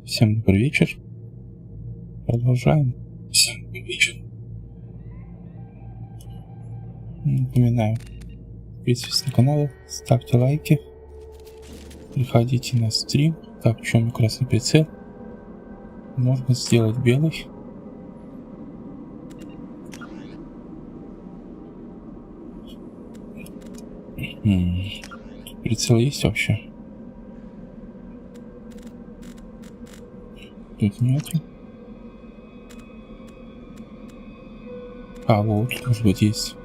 Всем добрый вечер. Продолжаем. Всем добрый вечер. Напоминаю, подписывайтесь на канал, ставьте лайки, приходите на стрим. Так, в чем красный прицел? Можно сделать белый. Прицел есть вообще? Тут нету. А, вот, может быть, есть.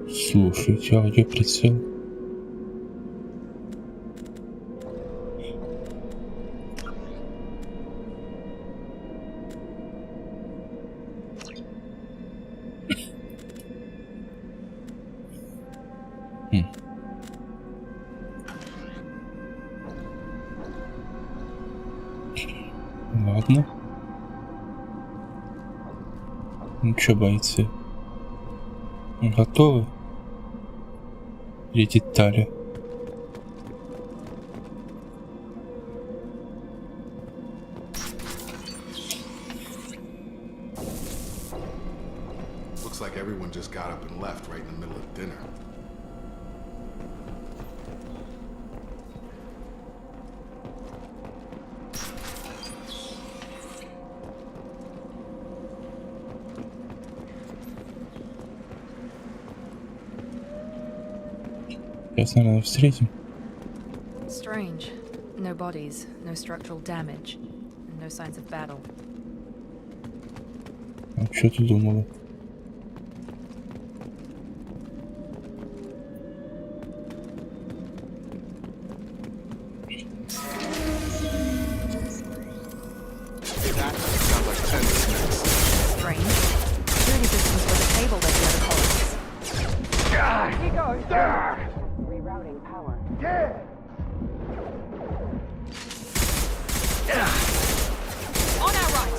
Слушайте, а где прицел? Ладно. Ну чё, бойцы? Готовы? Или детали? Looks like everyone just got up and left right in the middle of dinner. Сейчас, наверное, встретим. Strange. No bodies, no structural damage, and no signs of battle. А что ты думала? Strange. Surely this was for the table that the other colonists. He goes there! Rerouting power. Yeah! On our right!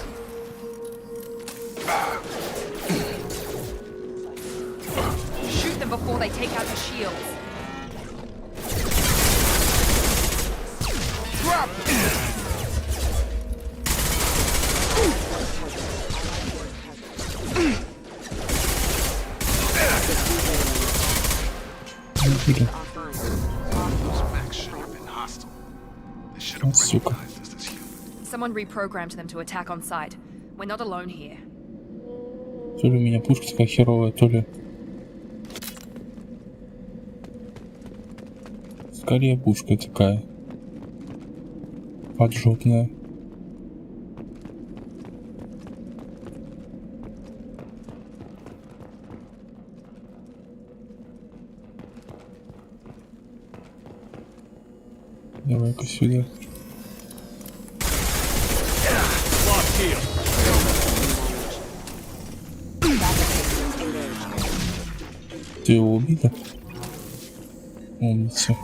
Shoot them before they take out the shields. Drop! Those mechs should have been hostile. They should have Сука. recognized us as human. Someone reprogrammed them to attack on sight. We're not alone here. То ли у меня пушка такая херовая, то ли... Скорее пушка такая. Поджопная. Давай-ка сюда. Ты его убита? Умница.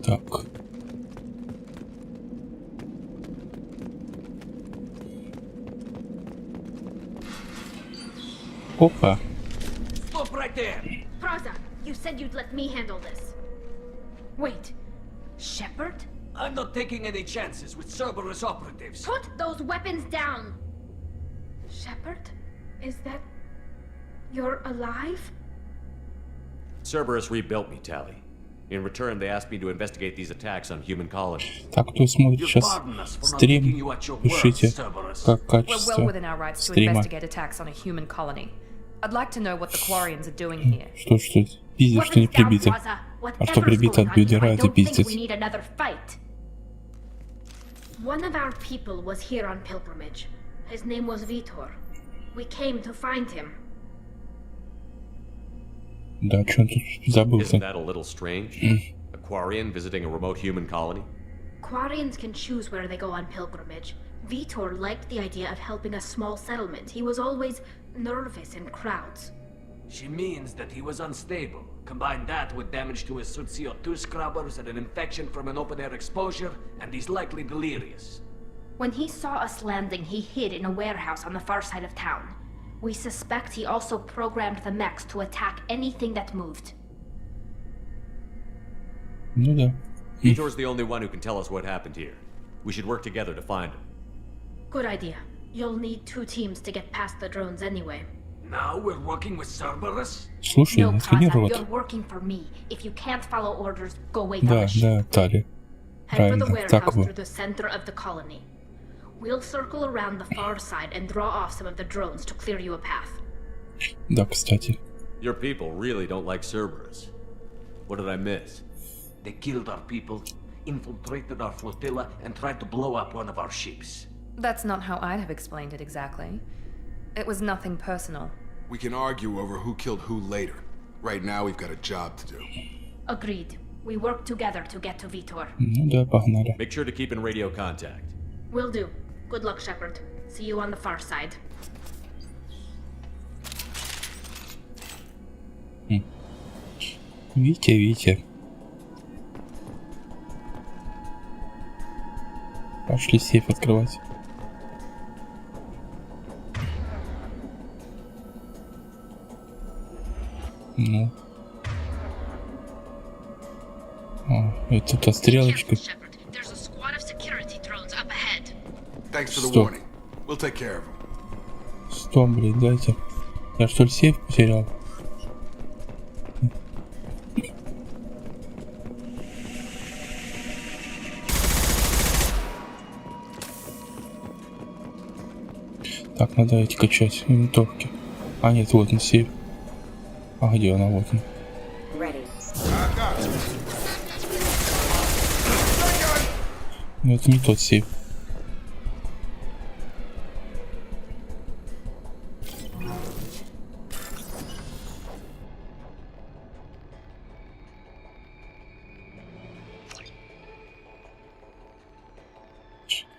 Так. Опа. Stop right there! Praza, you said you'd let me handle this. Wait, Shepard? I'm not taking any chances with Cerberus operatives. Put those weapons down! Shepard? Is that... You're alive? Cerberus rebuilt me, Tally. In return, they asked me to investigate these attacks on human colonies. Так, кто смотрит You сейчас pardon us for not taking стрим, you at your word, пишите, Cerberus. как We're well качество within our rights to стрима. investigate attacks on a human colony. I'd like to know what the Quarians are doing here. Что пиздец, что не Weapons down, прибито. Praza. А что Whatever's прибито, going on here, I отбирают и don't think пиздец. we need another fight. One of our people was here on pilgrimage. His name was Vitor. We came to find him. Да, что он тут Isn't забылся? that a little strange? A Quarian visiting a remote human colony? Quarians can choose where they go on pilgrimage. Vitor liked the idea of helping a small settlement. He was always nervous in crowds. She means that he was unstable. Combine that with damage to his suit CO2 scrubbers and an infection from an open-air exposure, and he's likely delirious. When he saw us landing, he hid in a warehouse on the far side of town. We suspect he also programmed the mechs to attack anything that moved. Ну да. Vitor's the only one who can tell us what happened here. We should work together to find him. Good idea. You'll need 2 teams to get past the drones anyway. Now we're working with Cerberus? Слушай, No, отходи, Prozak, робот. you're working for me. If you can't follow orders, go wait on Да, the ship. да, Тали. Head for the Правильно, так warehouse вот. through the center of the colony. We'll circle around the far side and draw off some of the drones to clear you a path. Да, кстати. Your people really don't like Cerberus. What did I miss? They killed our people, infiltrated our flotilla, and tried to blow up one of our ships. That's not how I'd have explained it exactly. It was nothing personal. We can argue over who killed who later. Right now, we've got a job to do. Agreed. We work together to get to Vitor. Ну да, погнали. Make sure to keep in radio contact. Will do. Good luck, Shepard. See you on the far side. Витя, Витя. Пошли сейф открывать. Ну. А, это та стрелочка. Shepard. There's a squad of security drones up ahead. Thanks for the Stop. warning. We'll take care of them. Что, блин, дайте. Я что ли сейф потерял? Так, надо эти качать винтовки. А нет, вот он сейф. А где она? Вот он. Но это не тот сейф.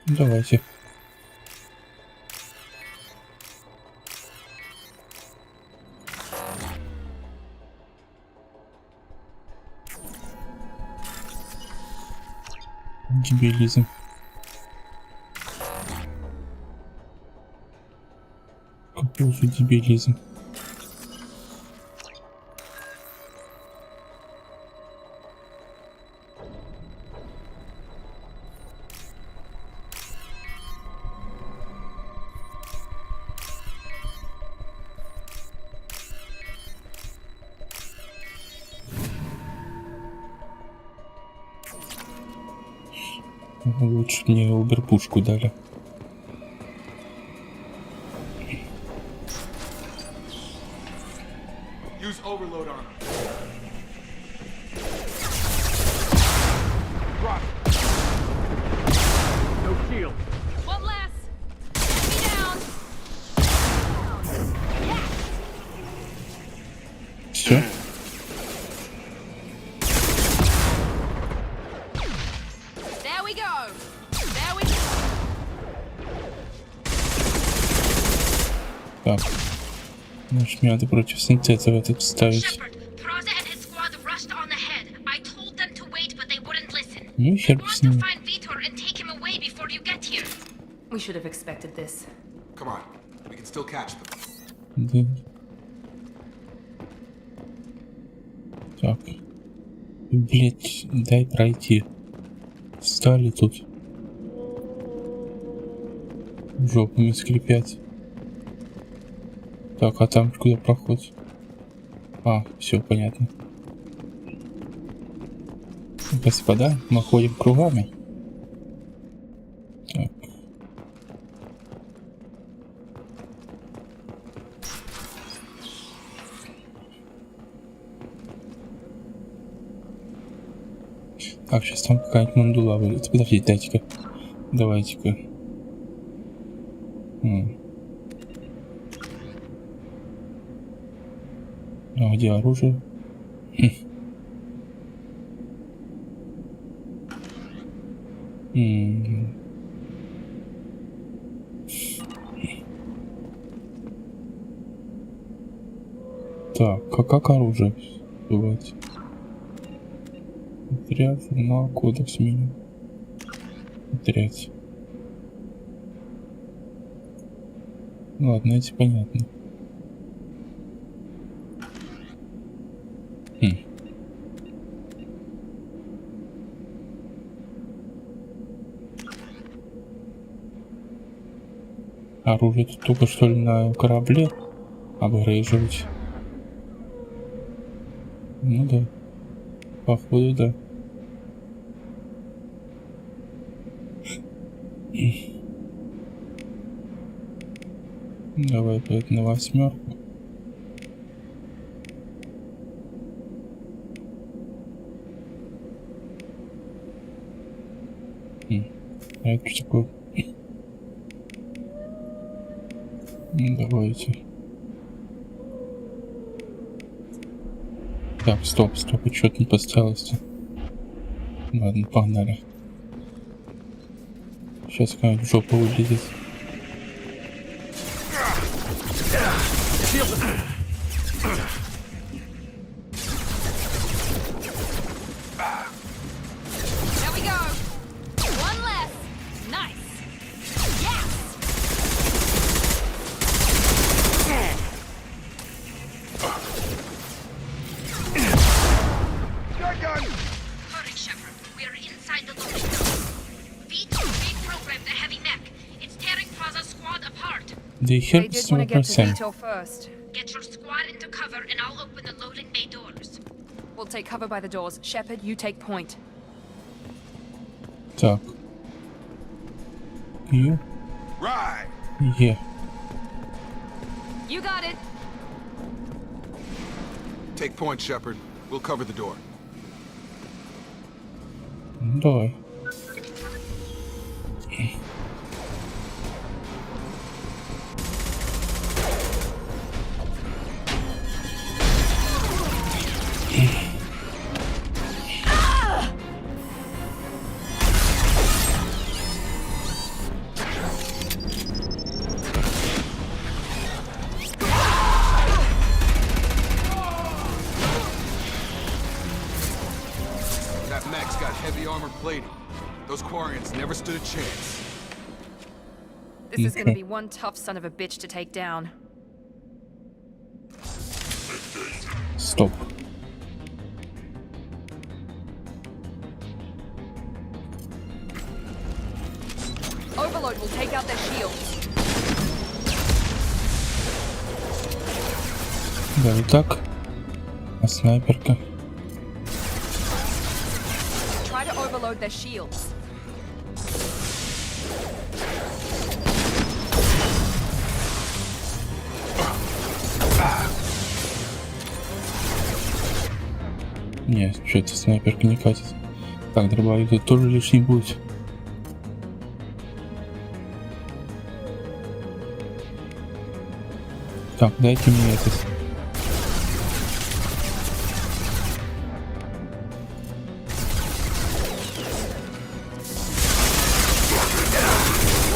Давайте. Дебилизм. Какой же дебилизм. Лучше мне убер-пушку дали. Use overload on them. No shield. One less! Get me down! Все? There we go! There we Так. Значит, мне надо против синтеза этот ставить. Shepard, Praza and his squad rushed on ahead. I told them to wait, but they wouldn't listen. Ну и хер Want с to ним. find Vitor and take him away before you get here. We should have expected this. Come on. We can still catch them. Да. Так. Блять, дай пройти. Встали тут. Жопами скрипят. Так, а там куда проход? А, все понятно. Господа, мы ходим кругами. Так. Так, сейчас там какая-нибудь мандула вылезет. Подождите, дайте-ка. Давайте-ка. А где оружие? Так, как оружие бывает? Отряд, журнал, кодекс, меню. Отряд. Ладно, эти понятно. Оружие тут только что ли на корабле обгреживать? Ну да. Походу, да. Давай опять на 8. А это что такое? Давайте. Так, стоп, и что-то не поставилось-то. Ладно, погнали. Сейчас какая-нибудь жопа вылезет. There we go. One less. Nice. Yes. Hurry, Shepard. We are inside the loading zone. V2 reprogrammed the heavy mech. It's tearing Plaza's squad apart. They They help did want to get to 100%. Vito first. Get your squad into cover and I'll open the loading bay doors. We'll take cover by the doors. Shepard, you take point. Так. You? Right. Yeah. You got it. Take point, Shepard. We'll cover the door. Ну, давай. That mech's got heavy armor plating. Those Quarians never stood a chance. This is going to be one tough son of a bitch to take down. Стоп. Overload will take out their shields. Да, и так. А снайперка. Try to overload their shields. Нет, что-то снайперка не катит. Так, дробовик тут тоже лишний будет. Так, дайте мне этот.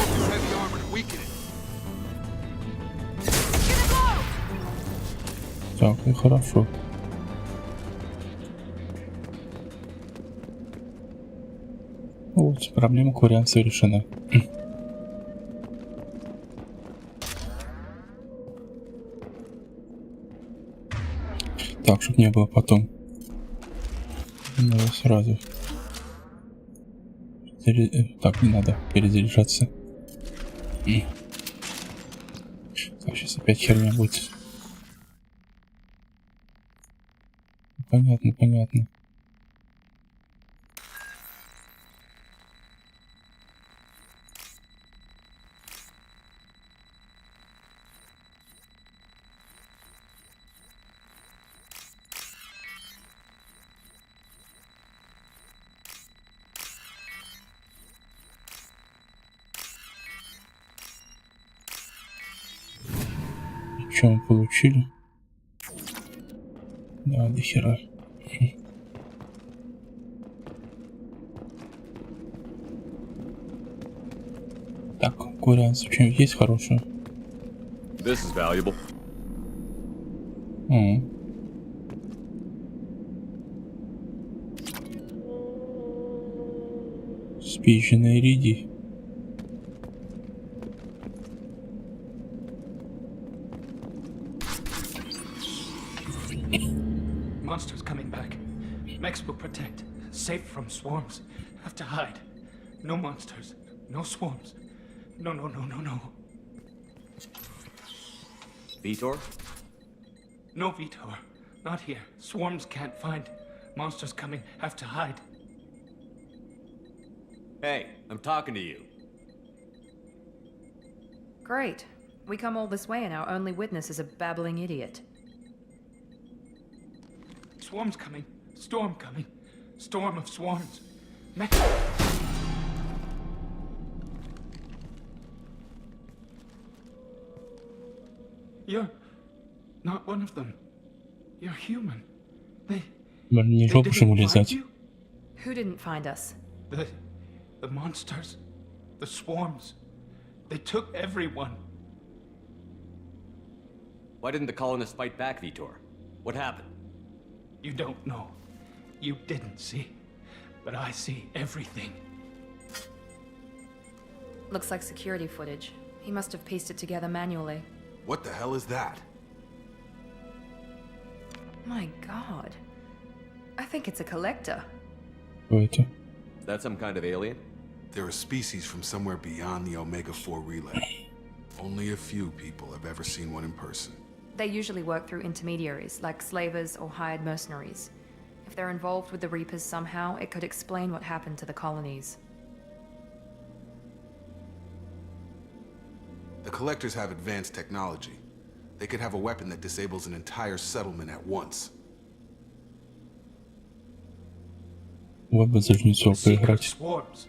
Use heavy armor to weaken it. Так, ну хорошо. Вот, проблема кварианта решена. Так, чтобы не было потом. Ну, сразу. Так, не надо перезаряжаться. Так, сейчас опять херня будет. Понятно, понятно. Что мы получили? Да, до хера. Так, вариант что есть хорошее? This is valuable. Спиченный риди. Monsters coming back. Mechs will protect. Safe from swarms. Have to hide. No monsters. No swarms. No. Vitor? No Vitor. Not here. Swarms can't find. Monsters coming. Have to hide. Hey, I'm talking to you. Great. We come all this way and our only witness is a babbling idiot. Swarms coming. Storm coming. Storm of swarms. Mech. You're not one of them. You're human. They Не жопу же ему didn't find лизать. you? Who didn't find us? The monsters. The swarms. They took everyone. Why didn't the colonists fight back, Vitor? What happened? You don't know. You didn't see. But I see everything. Looks like security footage. He must have pieced it together manually. What the hell is that? My god. I think it's a collector. Что это? Is that some kind of alien? They're a species from somewhere beyond the Omega-4 relay. Only a few people have ever seen one in person. They usually work through intermediaries, like slavers or hired mercenaries. If they're involved with the Reapers somehow, it could explain what happened to the colonies. The Collectors have advanced technology. They could have a weapon that disables an entire settlement at once. Вот бы за жнецов Seekers поиграть. swarms.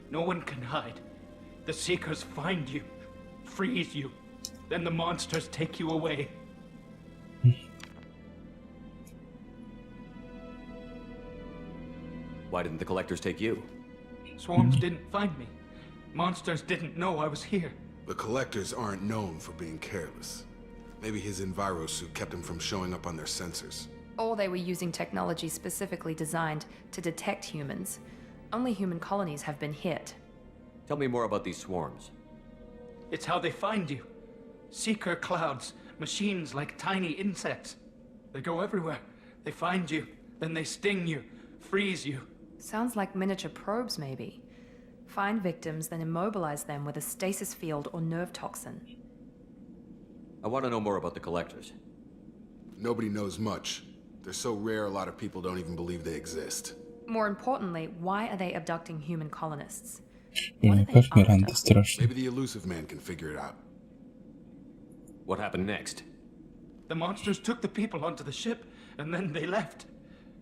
No one can hide. The Seekers find you, freeze you, then the monsters take you away. Why didn't the collectors take you? Swarms didn't find me. Monsters didn't know I was here. The Collectors aren't known for being careless. Maybe his Enviro suit kept him from showing up on their sensors. Or they were using technology specifically designed to detect humans. Only human colonies have been hit. Tell me more about these swarms. It's how they find you. Seeker clouds, machines like tiny insects. They go everywhere. They find you, then they sting you, freeze you. Sounds like miniature probes, maybe. Find victims, then immobilize them with a stasis field or nerve toxin. I want to know more about the collectors. Nobody knows much. They're so rare a lot of people don't even believe they exist. More importantly, why are they abducting human colonists? Блин, как Миранда страшно. Maybe the elusive man can figure it out. What happened next? The monsters took the people onto the ship, and then they left.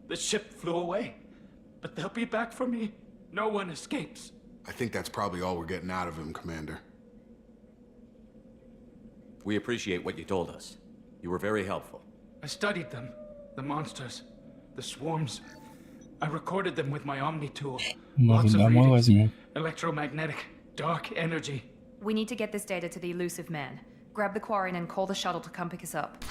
The ship flew away. But they'll be back for me. No one escapes. I think that's probably all we're getting out of him, Commander. We appreciate what you told us. You were very helpful. I studied them. The monsters. The swarms. I recorded them with my Omni tool. Может, Lots of домой readings. возьмем. Electromagnetic. Dark energy. We need to get this data to the elusive man. Grab the quarry and call the shuttle to come pick us up.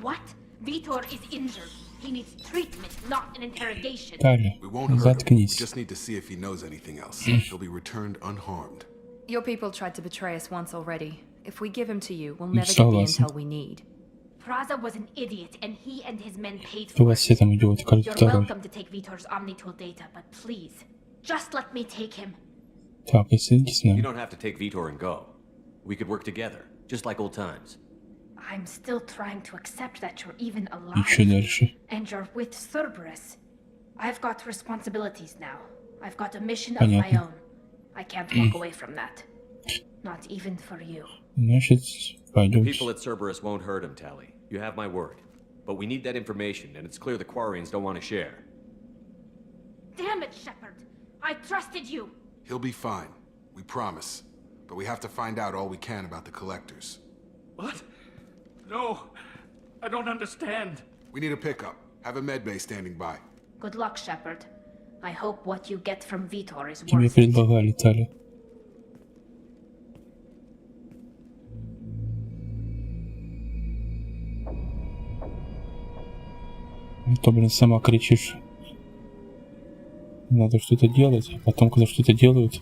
What? Vitor is injured. He needs treatment, not an interrogation. Таля, We won't hurt him. We заткнись. just need to see if he knows anything else. He'll be returned unharmed. Your people tried to betray us once already. If we give him to you, we'll never get the Согласен. intel we need. Praza was an idiot, and he and his men paid У for вас все it. там идиоты, как You're второй. welcome to take Vitor's Omnitool data, but please, just let me take him. Так, если идите с You нами. don't have to take Vitor and go. We could work together, just like old times. I'm still trying to accept that you're even И что alive. дальше? And you're with Cerberus. I've got responsibilities now. I've got a mission of my Понятно. own. I can't walk away from that. Not even for you. Значит, пойдем. People at Cerberus won't hurt him, Tally. You have my word. But we need that information, and it's clear the Quarians don't want to share. Damn it, Shepard! I trusted you! He'll be fine. We promise. But we have to find out all we can about the Collectors. What? No. I don't understand. We need a pickup. Have a medbay standing by. Good luck, Shepard. I hope what you get from Vitor is Тебе worth it. предлагали, Таля. А то, блин, сама кричишь. Надо что-то делать, а потом, когда что-то делают,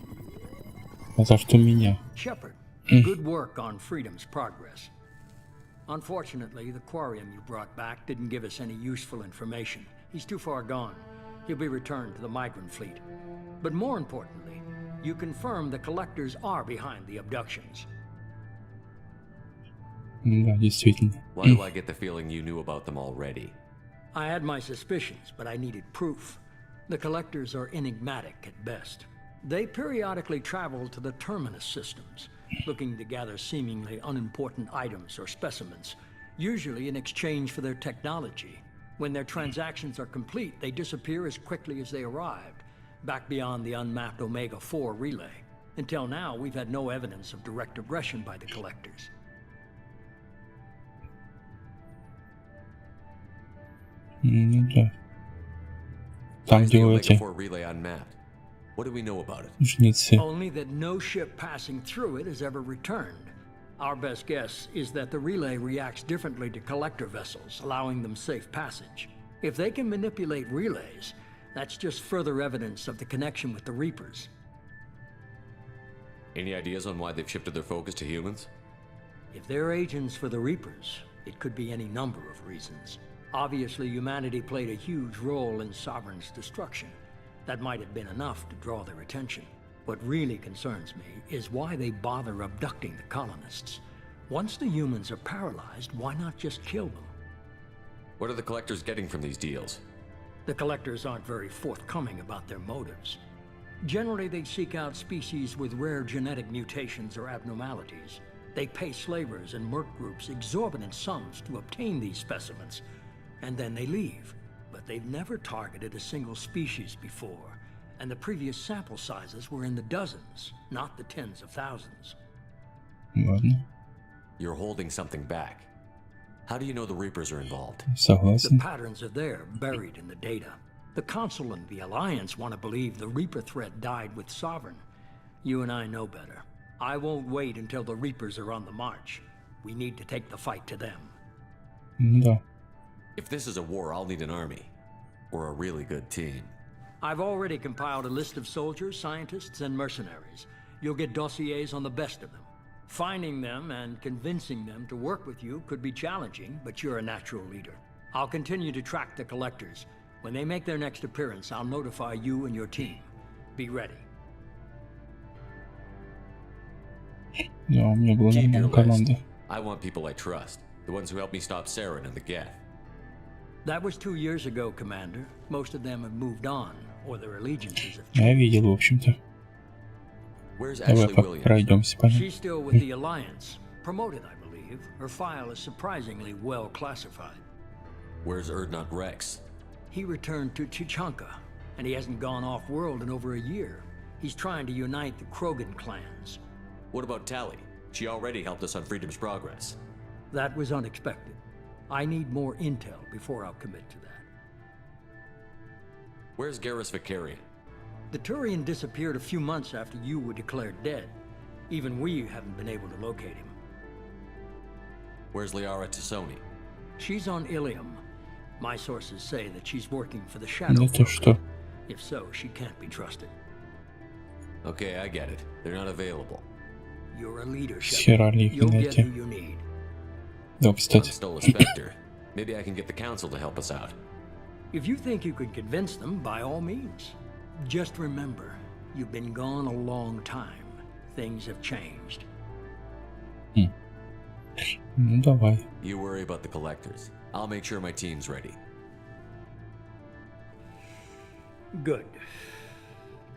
а за что меня? Shepard, good work on Freedom's progress. Unfortunately, the Quarium you brought back didn't give us any useful information. He's too far gone. He'll be returned to the migrant fleet. But more importantly, you confirm the Collectors are behind the abductions. Да, действительно. Why do I get the feeling you knew about them already? I had my suspicions, but I needed proof. The Collectors are enigmatic at best. They periodically travel to the Terminus systems, looking to gather seemingly unimportant items or specimens, usually in exchange for their technology. When their transactions are complete, they disappear as quickly as they arrived, back beyond the unmapped Omega-4 relay. Until now, we've had no evidence of direct aggression by the Collectors. Ну да. Там, где у эти Omega-4 relay unmapped. What do we know about it? жнецы. Only that no ship passing through it has ever returned. Our best guess is that the relay reacts differently to collector vessels, allowing them safe passage. If they can manipulate relays, that's just further evidence of the connection with the Reapers. Any ideas on why they've shifted their focus to humans? If they're agents for the Reapers, it could be any number of reasons. Obviously, humanity played a huge role in Sovereign's destruction. That might have been enough to draw their attention. What really concerns me is why they bother abducting the colonists. Once the humans are paralyzed, why not just kill them? What are the Collectors getting from these deals? The Collectors aren't very forthcoming about their motives. Generally, they seek out species with rare genetic mutations or abnormalities. They pay slavers and merc groups exorbitant sums to obtain these specimens, and then they leave. But they've never targeted a single species before, and the previous sample sizes were in the dozens, not the tens of thousands. Ладно, You're holding something back. How do you know the Reapers are involved? The согласен. patterns are there, buried in the data. The Council and the Alliance want to believe the Reaper threat died with Sovereign. You and I know better. I won't wait until the Reapers are on the march. We need to take the fight to them. Ну да. If this is a war, I'll need an army. Or a really good team. I've already compiled a list of soldiers, scientists, and mercenaries. You'll get dossiers on the best of them. Finding them and convincing them to work with you could be challenging, but you're a natural leader. I'll continue to track the Collectors. When they make their next appearance, I'll notify you and your team. Be ready. Да, у меня была Keep your нормальная list. команда. I want people I trust. The ones who helped me stop Saren and the Geth. That was 2 years ago, Commander. Most of them have moved on, or their allegiances have Я changed. видел, в общем-то. Where's Давай Ashley Williams? пройдемся по ним. She's still with the Alliance. Promoted, I believe. Her file is surprisingly well classified. Where's Erdnot Rex? He returned to Chichanka, and he hasn't gone off-world in over a year. He's trying to unite the Krogan clans. What about Tally? She already helped us on Freedom's Progress. That was unexpected. I need more intel before I'll commit to that. Where's Garrus Vicarian? The Turian disappeared a few months after you were declared dead. Even we haven't been able to locate him. Where's Liara Tassoni? She's on Ilium. My sources say that she's working for the Shadow Ну то Program. что? If so, she can't be trusted. Okay, I get it. They're not available. You're a leader, Shepard. Херали их You'll не get найти. who you need. Да, I кстати. stole a Spectre. Maybe I can get the Council to help us out. If you think you can convince them, by all means. Just remember, you've been gone a long time. Things have changed. Ну давай. You worry about the Collectors. I'll make sure my team's ready. Good.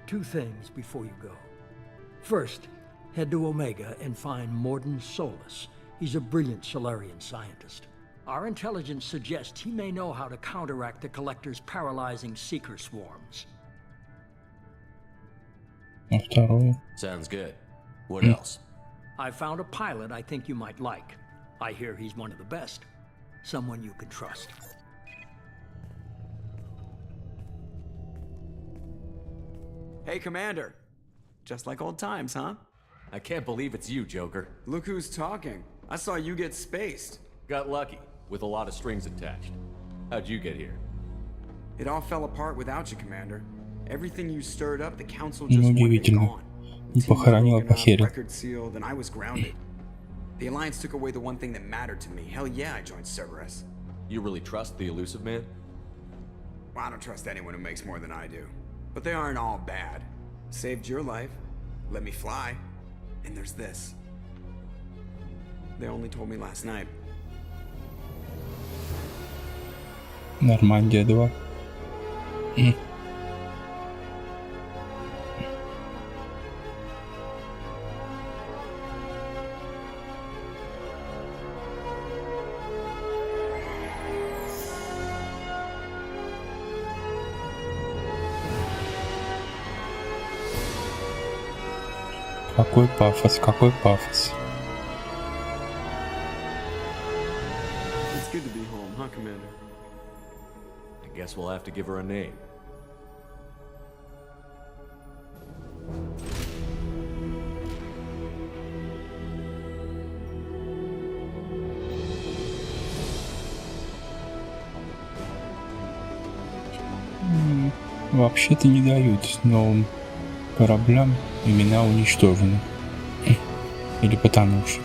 2 things before you go. First, head to Omega and find Morden Solus. He's a brilliant Solarian scientist. Our intelligence suggests he may know how to counteract the Collector's paralyzing Seeker swarms. А второе. Sounds good. What else? I found a pilot I think you might like. I hear he's one of the best. Someone you can trust. Hey, Commander. Just like old times, huh? I can't believe it's you, Joker. Look who's talking. I saw you get spaced. Got lucky, with a lot of strings attached. How'd you get here? It all fell apart without you, Commander. Everything you stirred up, the council just wanted it Неудивительно. gone. Не Team похоронила, broken up, похерил. record sealed, and I was grounded. The Alliance took away the one thing that mattered to me. Hell yeah, I joined Cerberus. You really trust the elusive man? Well, I don't trust anyone who makes more than I do. But they aren't all bad. Saved your life, let me fly, and there's this. They only told me last night. Нормандия 2. Какой пафос, какой пафос. It's good to be home, huh, Commander? I guess we'll have to give her a name. Вообще-то не дают новым кораблям имена уничтожены. Или потонувших.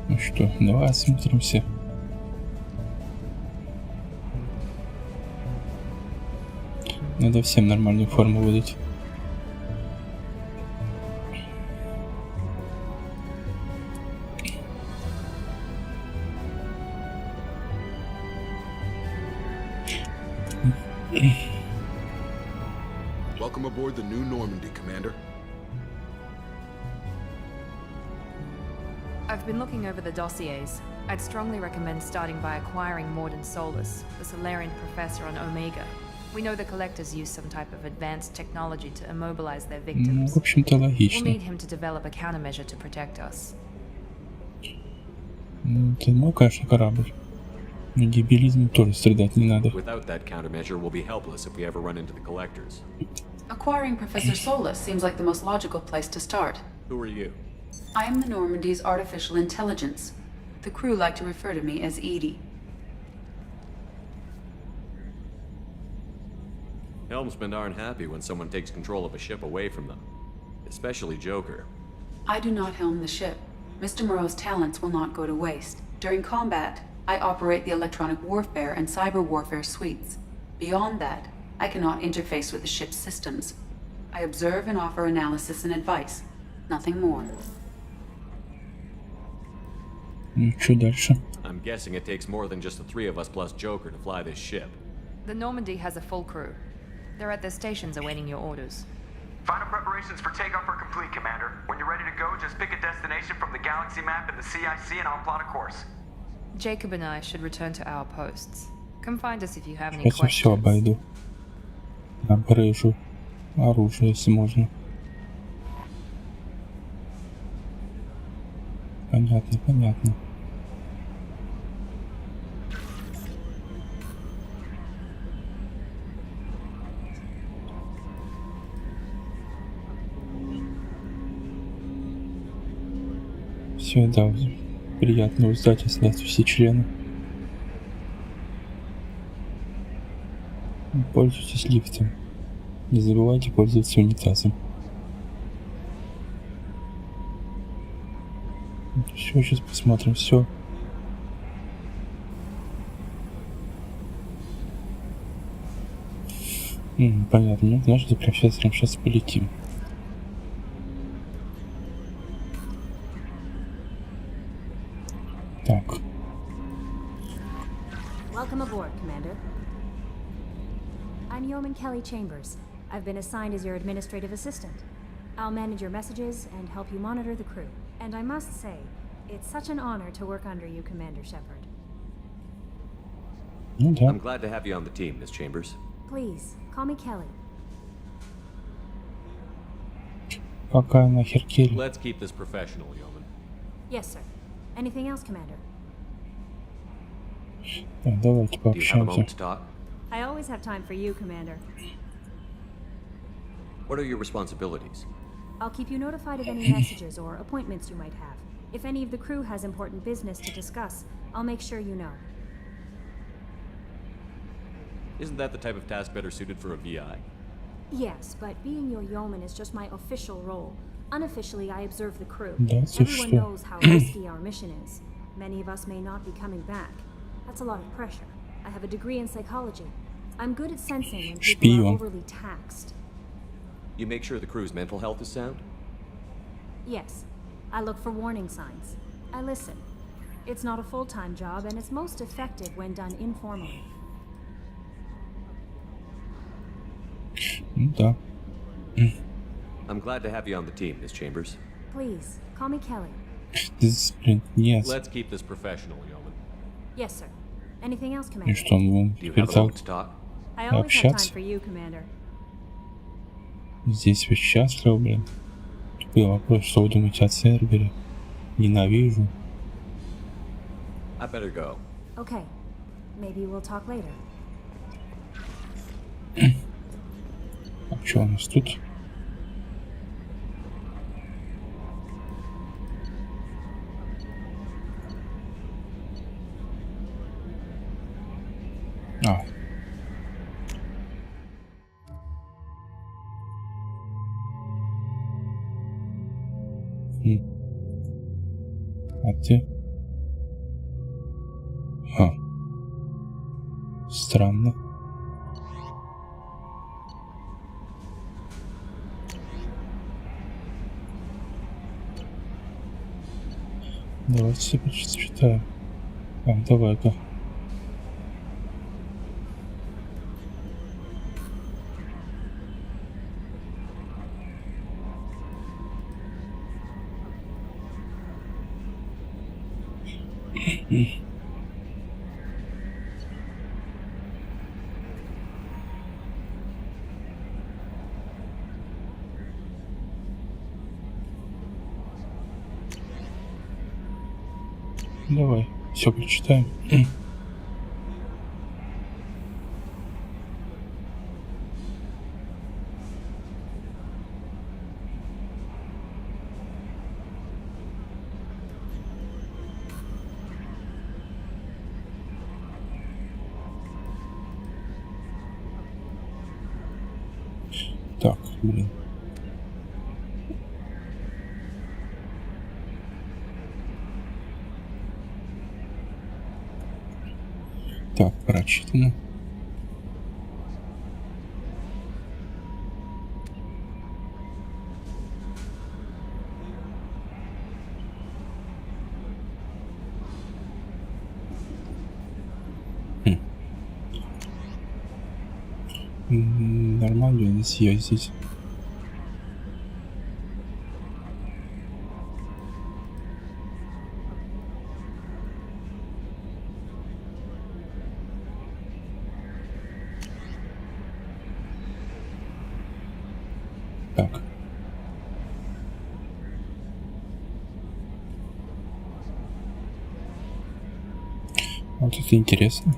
Ну что, давай осмотримся. Надо всем нормальную форму выдать. Welcome aboard the new Normandy, Commander. I've been looking over the dossiers. I'd strongly recommend starting by acquiring Morden Solus, the Solarian professor on Omega. We know the Collectors use some type of advanced technology to immobilize their Ну, victims. в общем-то, We'll логично. need him to develop a countermeasure to protect us. Ну, это мой, конечно, корабль. Но дебилизмом тоже страдать не надо. Without that countermeasure, we'll be helpless if we ever run into the Collectors. Acquiring Professor Solus seems like the most logical place to start. Who are you? I am the Normandy's artificial intelligence. The crew like to refer to me as Edie. Helmsmen aren't happy when someone takes control of a ship away from them. Especially Joker. I do not helm the ship. Mr. Moreau's talents will not go to waste. During combat, I operate the electronic warfare and cyber warfare suites. Beyond that, I cannot interface with the ship's systems. I observe and offer analysis and advice. Nothing more. Ну, что дальше? I'm guessing it takes more than just the three of us plus Joker to fly this ship. The Normandy has a full crew. They're at their stations awaiting your orders. Final preparations for takeoff are complete, Commander. When you're ready to go, just pick a destination from the galaxy map in the CIC and I'll plot a course. Jacob and I should return to our posts. Come find us if you have any Сейчас все questions. обойду. Обрежу оружие, если можно. Понятно, понятно. Все, да, приятно узнать, остаются все члены. Пользуйтесь лифтом. Не забывайте пользоваться унитазом. Все, сейчас посмотрим все. Понятно, ну значит, прям сейчас полетим. Так. Welcome aboard, Commander. I'm Yeoman Kelly Chambers. I've been assigned as your administrative assistant. I'll manage your messages and help you monitor the crew. And I must say, it's such an honor to work under you, Commander Shepard. Ну да. I'm glad to have you on the team, Miss Chambers. Please, call me Kelly. Какая нахер Келли? Let's keep this professional, Yeoman. Yes, sir. Anything else, Commander? Так, давайте Do you have a пообщаемся. moment to talk? I always have time for you, Commander. What are your responsibilities? I'll keep you notified of any messages or appointments you might have. If any of the crew has important business to discuss, I'll make sure you know. Isn't that the type of task better suited for a VI? Yes, but being your yeoman is just my official role. Unofficially, I observe the crew. That's Everyone official. knows how risky our mission is. Many of us may not be coming back. That's a lot of pressure. I have a degree in psychology. I'm good at sensing when people are Шпион. overly taxed. You make sure the crew's mental health is sound? Yes, I look for warning signs. I listen. It's not a full-time job, and it's most effective when done informally. Ну да. I'm glad to have you on the team, Miss Chambers. Please, call me Kelly. Дисциплин. Нет. Let's keep this professional, Yeoman. Yes, sir. Anything else, И Commander? что, он будем Do you теперь have a так moment to talk? I always have time общаться? for you, Commander. Здесь вы счастливы, блин? Тупой вопрос, что вы думаете о сервере? Ненавижу. I better go. Okay. Maybe we'll talk later. А что у нас тут? А. А ты? Странно. Давайте себе почитаем. Давай-ка. Давай, все прочитаем. Так, блин. Так, прочитано. Нормально не съездить. Так. Вот это интересно.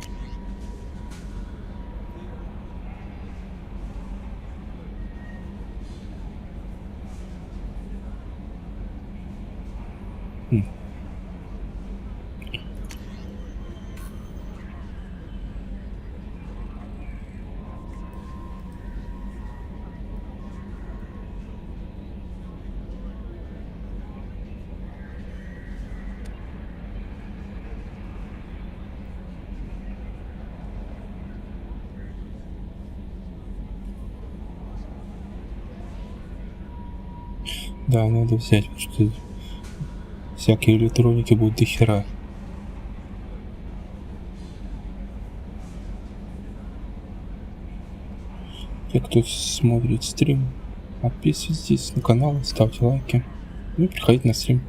Да, надо взять, потому что всякие электроники будут до хера. Те, кто смотрит стрим, подписывайтесь на канал, ставьте лайки и приходите на стрим.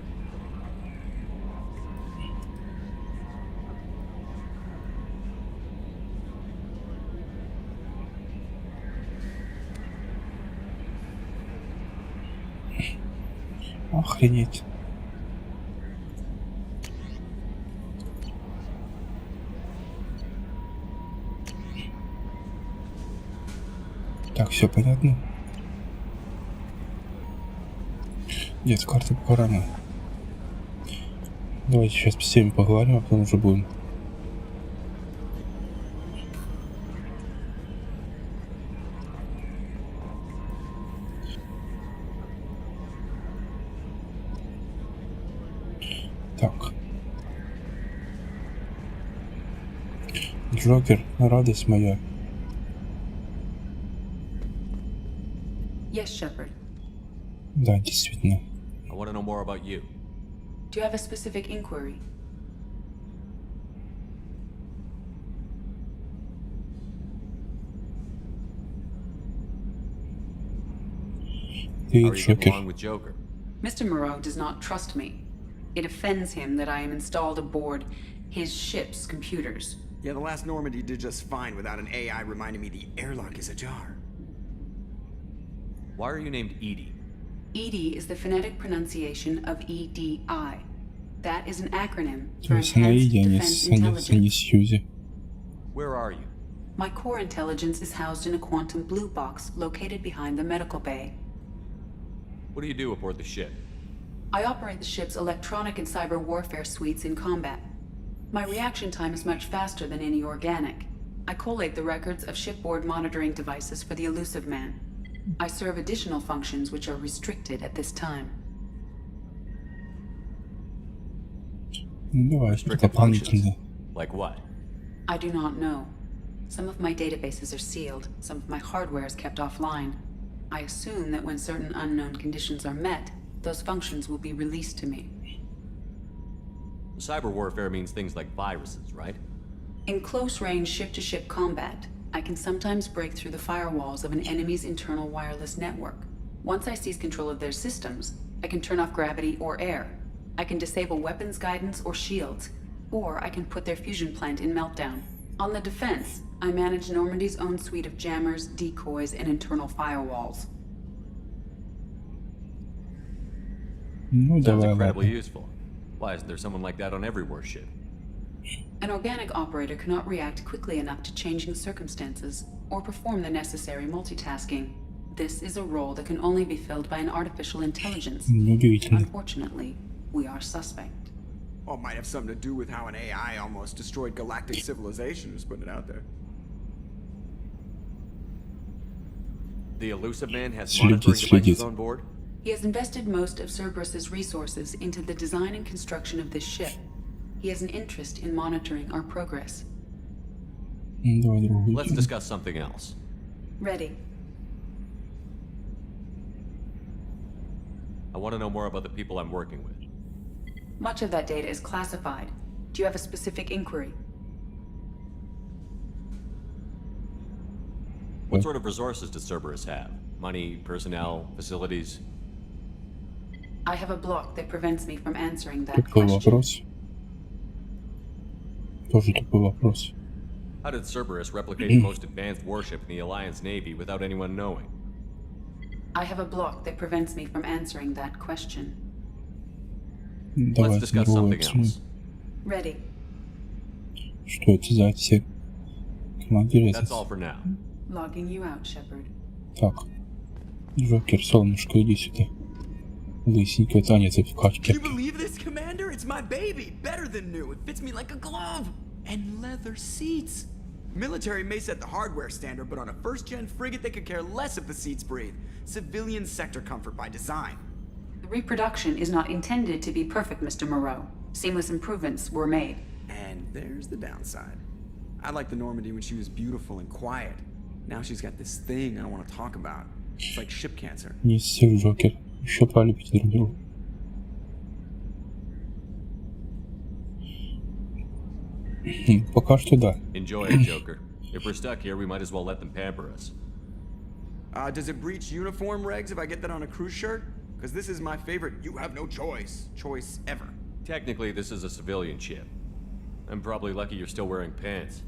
Охренеть. Так, все понятно. Нет, с карты пока рано. Давайте сейчас с всеми поговорим, а потом уже будем. Так. Джокер, радость моя. Yes, Shepard. Да, действительно. I want to know more about you. Do you have a specific inquiry? Ты How are you getting Джокер. along with Joker? Mr. Moreau does not trust me. It offends him that I am installed aboard his ship's computers. Yeah, the last Normandy did just fine without an AI reminding me the airlock is ajar. Why are you named Edie? EDI is the phonetic pronunciation of EDI. That is an acronym То for есть она Enhanced и я не Defense с не Intelligence. Сьюзи. Where are you? My core intelligence is housed in a quantum blue box located behind the medical bay. What do you do aboard the ship? I operate the ship's electronic and cyber warfare suites in combat. My reaction time is much faster than any organic. I collate the records of shipboard monitoring devices for the Elusive Man. I serve additional functions which are restricted at this time. Ну, давай, Restricted дополнительно. Like what? I do not know. Some of my databases are sealed, some of my hardware is kept offline. I assume that when certain unknown conditions are met, those functions will be released to me. Cyber warfare means things like viruses, right? In close-range ship-to-ship combat, I can sometimes break through the firewalls of an enemy's internal wireless network. Once I seize control of their systems, I can turn off gravity or air. I can disable weapons guidance or shields, or I can put their fusion plant in meltdown. On the defense, I manage Normandy's own suite of jammers, decoys, and internal firewalls. Ну, Sounds давай, incredibly ладно. useful. Why isn't there someone like that on every warship? An organic operator cannot react quickly enough to changing circumstances or perform the necessary multitasking. This is a role that can only be filled by an artificial intelligence. Неудивительно. Unfortunately, we are suspect. Well, it might have something to do with how an AI almost destroyed galactic civilization, just putting it out there. The Elusive Man has Следит, monitoring devices следит. on board? He has invested most of Cerberus's resources into the design and construction of this ship. He has an interest in monitoring our progress. Давай другую. Let's discuss something else. Ready. I want to know more about the people I'm working with. Much of that data is classified. Do you have a specific inquiry? What sort of resources does Cerberus have? Money, personnel, facilities? I have a block that prevents me from answering that Тупой question. вопрос. Тоже тупой вопрос. How did Cerberus replicate the most advanced warship in the Alliance Navy without anyone knowing? I have a block that prevents me from answering that question. Давай Let's discuss другую something оценим. else. Ready. Что это за отсек? Командир That's этот. all for now. Logging you out, Shepard. Так. Джокер, солнышко, иди сюда. Лысенькая, а нет, это в Can you кепке. believe this, Commander? It's my baby! Better than new. It fits me like a glove! And leather seats! Military may set the hardware standard, but on a first-gen frigate, they could care less if the seats breathe. Civilian sector comfort by design. The reproduction is not intended to be perfect, Mr. Moreau. Seamless improvements were made. And there's the downside. I liked the Normandy when she was beautiful and quiet. Now she's got this thing I don't want to talk about. It's like ship cancer. Не сил, Джокер. Еще полюбить друг друга. Пока что да. Enjoy it, Joker. If we're stuck here, we might as well let them pamper us. Does it breach uniform regs if I get that on a cruise shirt? Because this is my favorite you have no choice ever. Technically, this is a civilian ship. I'm probably lucky you're still wearing pants.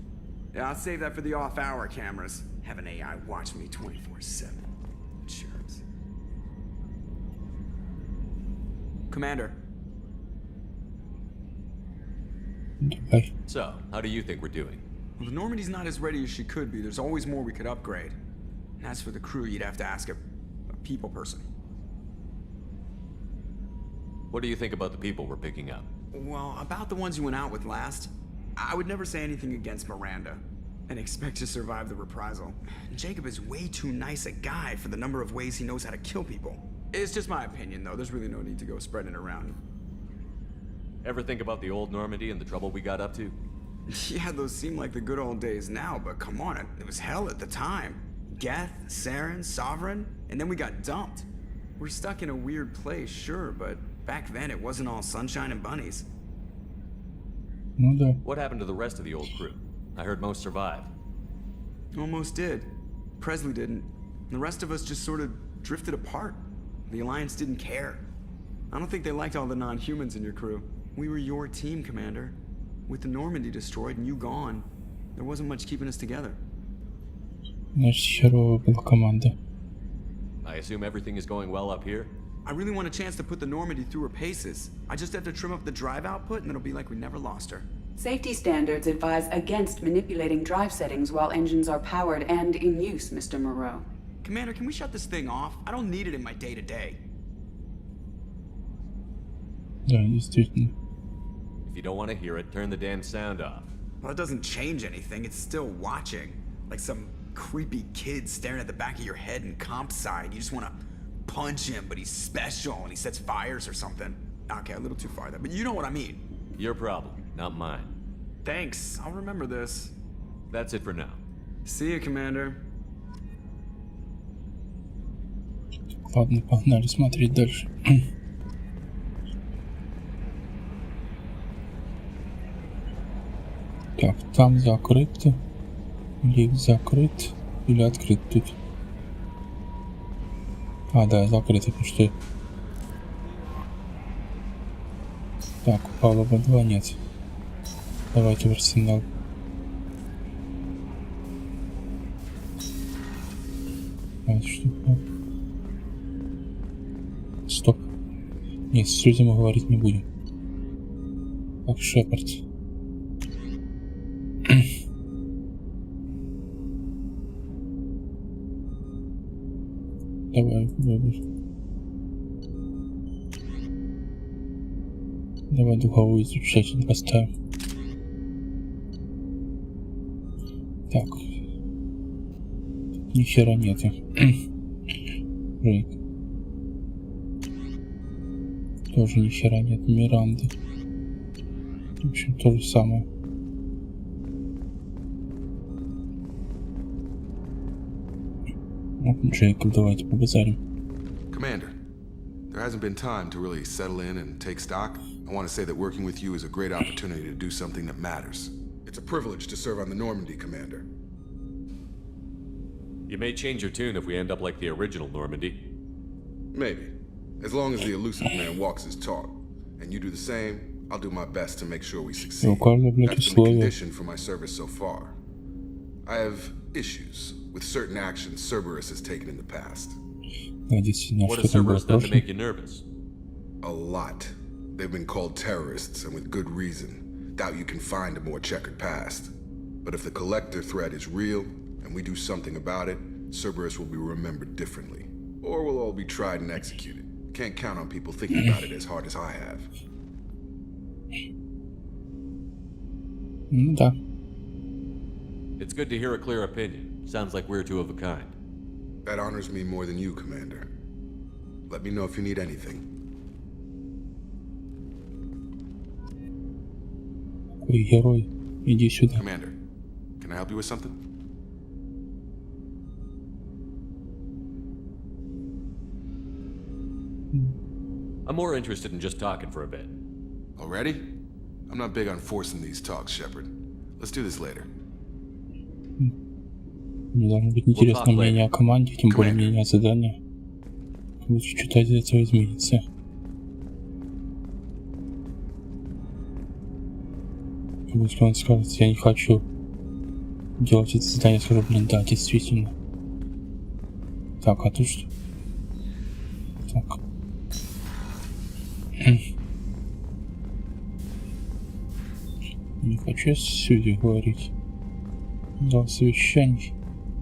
Yeah, I'll save that for the off-hour cameras. Have an AI watch me 24/7. Jerks. Commander. Давай. So, how do you think we're doing? Well, the Normandy's not as ready as she could be. There's always more we could upgrade. And as for the crew, you'd have to ask a people person. What do you think about the people we're picking up? Well, about the ones you went out with last, I would never say anything against Miranda and expect to survive the reprisal. Jacob is way too nice a guy for the number of ways he knows how to kill people. It's just my opinion, though. There's really no need to go spreading it around. Ever think about the old Normandy and the trouble we got up to? Yeah, those seem like the good old days now, but come on, it was hell at the time. Geth, Saren, Sovereign, and then we got dumped. We're stuck in a weird place, sure, but back then it wasn't all sunshine and bunnies. Ну да. What happened to the rest of the old crew? I heard most survived. Almost did. Presley didn't. The rest of us just sort of drifted apart. The Alliance didn't care. I don't think they liked all the non-humans in your crew. We were your team, Commander. With the Normandy destroyed and you gone, there wasn't much keeping us together. Значит, херовая была команда. I assume everything is going well up here? I really want a chance to put the Normandy through her paces. I just have to trim up the drive output and it'll be like we never lost her. Safety standards advise against manipulating drive settings while engines are powered and in use, Mr. Moreau. Commander, can we shut this thing off? I don't need it in my day-to-day. Да, действительно. If you don't want to hear it, turn the damn sound off. Well, it doesn't change anything. It's still watching. Like some creepy kid staring at the back of your head in comp side. You just want to punch him, but he's special and he sets fires or something. Okay, a little too far there, but you know what I mean. Your problem, not mine. Thanks, I'll remember this. That's it for now. See you, Commander. Ладно, погнали смотреть дальше. Так, там закрыто. Лифт закрыт. Или открыт тут? А, да, закрыто, потому что... Так, палуба 2 нет. Давайте в арсенал. А, что? Стоп. Нет, с людьми мы говорить не будем. Так, Шепард. Давай, выбор. Давай духовой излучатель поставим. Так. Ни хера нету. Рейк. Тоже ни хера нет. Миранды. В общем, то же самое. Джейкоб, давайте побазарим. Commander, there hasn't been time to really settle in and take stock. I want to say that working with you is a great opportunity to do something that matters. It's a privilege to serve on the Normandy, Commander. You may change your tune if we end up like the original Normandy. Maybe. As long as the elusive man walks his talk. And you do the same, I'll do my best to make sure we succeed. That's been the condition for my service so far. I have issues with certain actions Cerberus has taken in the past. What has Cerberus done to make you nervous? A lot. They've been called terrorists, and with good reason. Doubt you can find a more checkered past. But if the Collector threat is real, and we do something about it, Cerberus will be remembered differently. Or we'll all be tried and executed. Can't count on people thinking about it as hard as I have. Да. It's good to hear a clear opinion. Sounds like we're two of a kind. That honors me more than you, Commander. Let me know if you need anything. Ой, герой, иди сюда. Commander, can I help you with something? I'm more interested in just talking for a bit. Already? I'm not big on forcing these talks, Shepard. Let's do this later. Мне должно быть интересно мнение о команде, тем более мнение о задании. Лучше читать из этого изменится. Если он скажет, я не хочу делать это задание, скажу, блин, да, действительно. Так, а тут что? Так. Не хочу с Сьюзи говорить. Зал совещаний.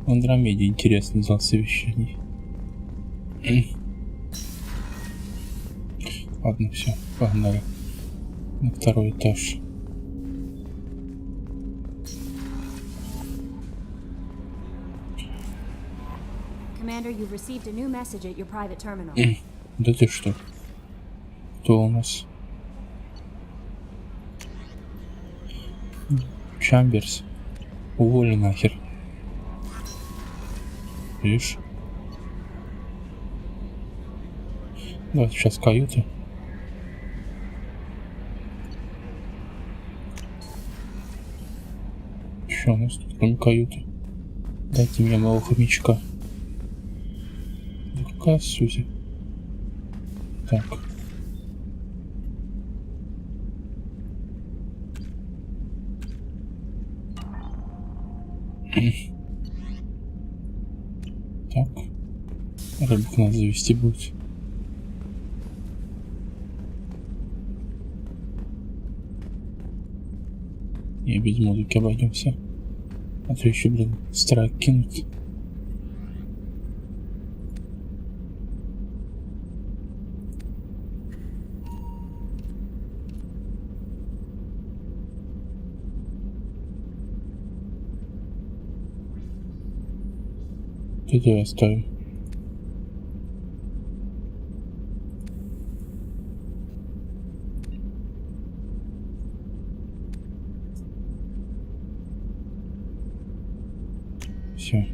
В Андромеде интересный зал совещаний. Ладно, все, погнали. На второй этаж. Commander, you've received a new message at your private terminal. Да ты что? Кто у нас? Чамберс. Уволи нахер. Видишь? Давай сейчас каюты. Что у нас тут кроме каюты? Дайте мне моего хомячка. Да какая Сьюзи? Так. Так. Рыбок надо завести будет. И без музыки обойдемся. А то еще, блин, страйк кинуть. Тут я оставим. Все.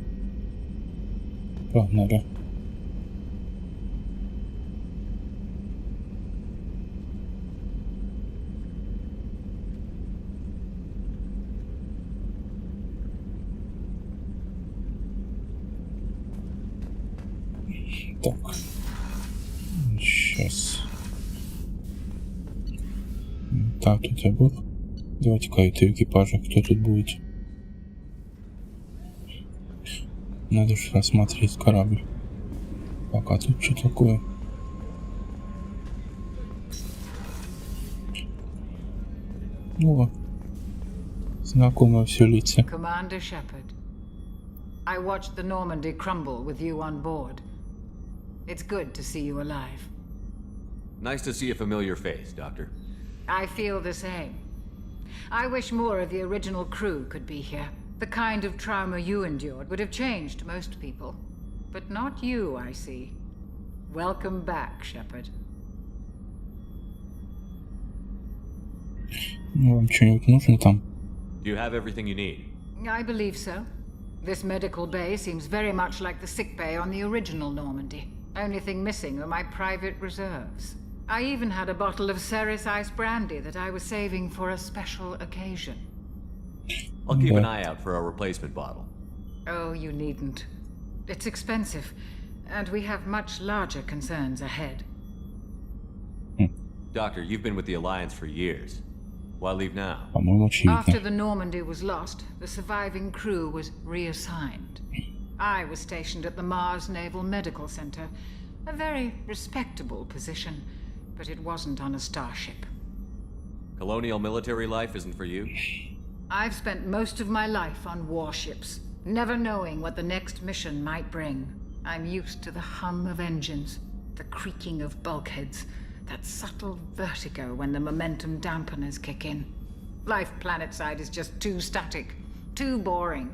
Погнали. Так. Сейчас. Так, тут я был. Давайте каюты экипажа. Кто тут будет? Надо же рассмотреть корабль. Так, а тут что такое? О, знакомое все лица. Commander Shepard, I watched the Normandy crumble with you on board. It's good to see you alive. Nice to see a familiar face, Doctor. I feel the same. I wish more of the original crew could be here. The kind of trauma you endured would have changed most people. But not you, I see. Welcome back, Shepard. Вам что-нибудь нужно там? Do you have everything you need? I believe so. This medical bay seems very much like the sick bay on the original Normandy. Only thing missing are my private reserves. I even had a bottle of Ceres ice brandy that I was saving for a special occasion. I'll keep an eye out for a replacement bottle. Oh, you needn't. It's expensive, and we have much larger concerns ahead. Doctor, you've been with the Alliance for years. Why leave now? After the Normandy was lost, the surviving crew was reassigned. I was stationed at the Mars Naval Medical Center, a very respectable position, but it wasn't on a starship. Colonial military life isn't for you? I've spent most of my life on warships, never knowing what the next mission might bring. I'm used to the hum of engines, the creaking of bulkheads, that subtle vertigo when the momentum dampeners kick in. Life planetside is just too static, too boring.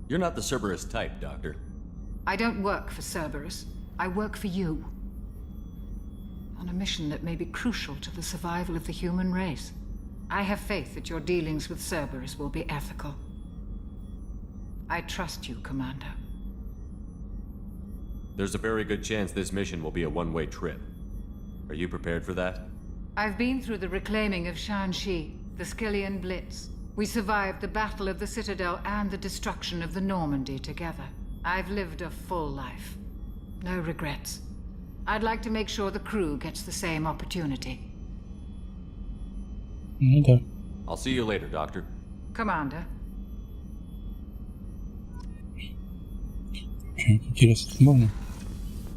You're not the Cerberus type, Doctor. I don't work for Cerberus. I work for you. On a mission that may be crucial to the survival of the human race. I have faith that your dealings with Cerberus will be ethical. I trust you, Commander. There's a very good chance this mission will be a one-way trip. Are you prepared for that? I've been through the reclaiming of Shanxi, the Skillian Blitz. We survived the Battle of the Citadel and the destruction of the Normandy together. I've lived a full life. No regrets. I'd like to make sure the crew gets the same opportunity. Да. I'll see you later, Doctor. Commander. Что-нибудь интересное можно?